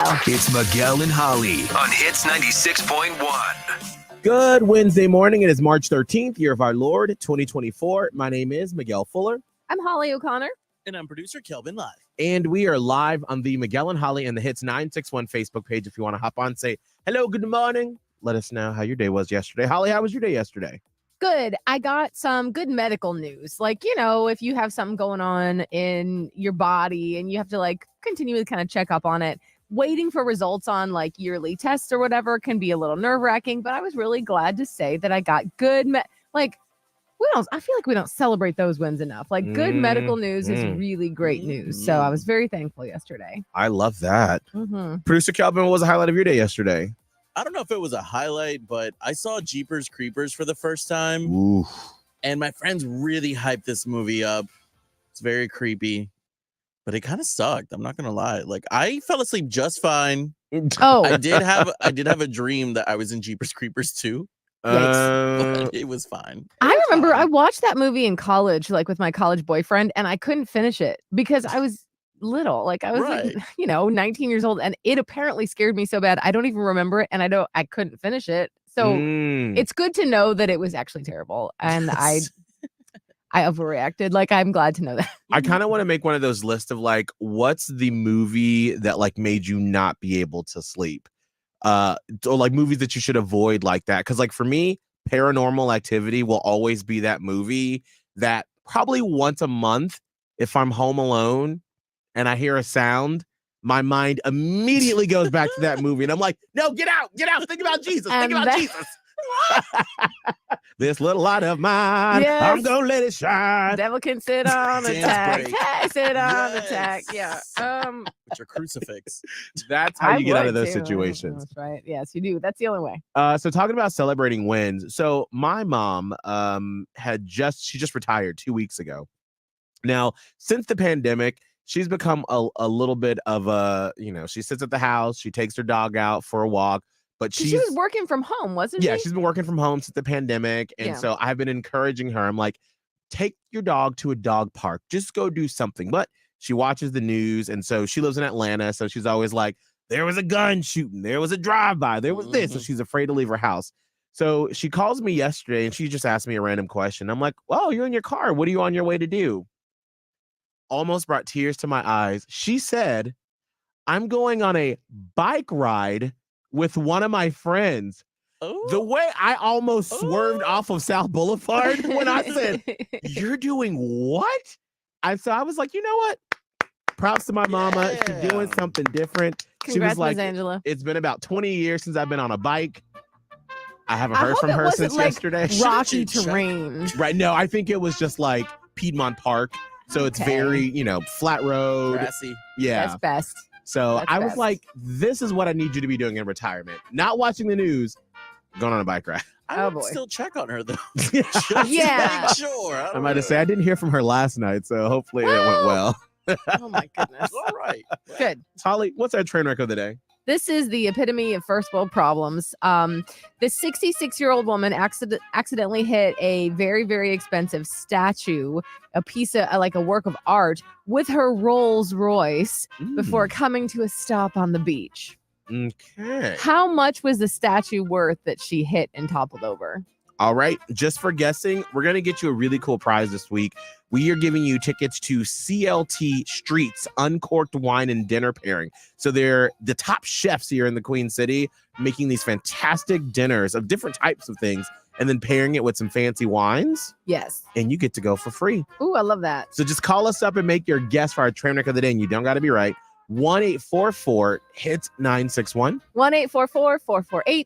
It's Miguel and Holly on Hits 96.1. Good Wednesday morning. It is March 13th, year of our Lord, 2024. My name is Miguel Fuller. I'm Holly O'Connor. And I'm producer Kelvin Live. And we are live on the Miguel and Holly and the Hits 961 Facebook page. If you want to hop on, say hello, good morning. Let us know how your day was yesterday. Holly, how was your day yesterday? Good. I got some good medical news. Like, if you have something going on in your body and you have to continually kind of check up on it, waiting for results on yearly tests or whatever can be a little nerve wracking. But I was really glad to say that I got good. I feel like we don't celebrate those wins enough. Good medical news is really great news. So I was very thankful yesterday. I love that. Producer Kelvin, what was the highlight of your day yesterday? I don't know if it was a highlight, but I saw Jeepers Creepers for the first time. Ooh. And my friends really hyped this movie up. It's very creepy, but it kind of sucked. I'm not going to lie. I fell asleep just fine. Oh, I did have a dream that I was in Jeepers Creepers too. But it was ffine. I remember I watched that movie in college, with my college boyfriend, and I couldn't finish it because I was little. I was 19 years old, and it apparently scared me so bad. I don't even remember it, and I couldn't finish it. So it's good to know that it was actually terrible, and I overreacted. I'm glad to know that. I kind of want to make one of those lists of what's the movie that made you not be able to sleep, or movies that you should avoid like that. Because for me, Paranormal Activity will always be that movie that probably once a month, if I'm home alone and I hear a sound, my mind immediately goes back to that movie. And I'm like, no, get out. Think about Jesus. Jesus. This little light of mine, yes. I'm going to let it shine. Devil can sit on the tack. Sit on the tack. Yeah. With your crucifix. That's how you get out of those situations. That's right. Yes, you do. That's the only way. So talking about celebrating wins. So my mom she just retired 2 weeks ago. Now, since the pandemic, she's become a little bit of she sits at the house, she takes her dog out for a walk, but she was working from home, wasn't she? Yeah, she's been working from home since the pandemic. And so I've been encouraging her. I'm like, take your dog to a dog park, just go do something. But she watches the news. And so she lives in Atlanta. So she's always like, there was a gun shooting, there was a drive-by, there was this. So she's afraid to leave her house. So she calls me yesterday and she just asked me a random question. I'm like, well, you're in your car. What are you on your way to do? Almost brought tears to my eyes. She said, I'm going on a bike ride with one of my friends. Ooh. The way I almost swerved off of South Boulevard when I said, you're doing what? And so I was like, you know what? Props to my mama. Yeah. She's doing something different. Congrats, she was like, Ms. Angela. It's been about 20 years since I've been on a bike. I haven't heard from her since yesterday. Rocky terrain. Right. No, I think it was just Piedmont Park. So it's very, flat road. Grassy. Yeah. That's best. So I was like, this is what I need you to be doing in retirement. Not watching the news, going on a bike ride. I would still check on her, though. Yeah. Make sure. I might have said, I didn't hear from her last night, so hopefully it went well. Oh, my goodness. All right. Good. Holly, what's our train wreck of the day? This is the epitome of first world problems. This 66-year-old woman accidentally hit a very, very expensive statue, a piece of a work of art, with her Rolls Royce before coming to a stop on the beach. Okay. How much was the statue worth that she hit and toppled over? All right. Just for guessing, we're going to get you a really cool prize this week. We are giving you tickets to CLT Streets Uncorked Wine and Dinner Pairing. So they're the top chefs here in the Queen City making these fantastic dinners of different types of things and then pairing it with some fancy wines. Yes. And you get to go for free. Ooh, I love that. So just call us up and make your guess for our train wreck of the day. And you don't got to be right. 1-844-HIT-961. 1-844-448-7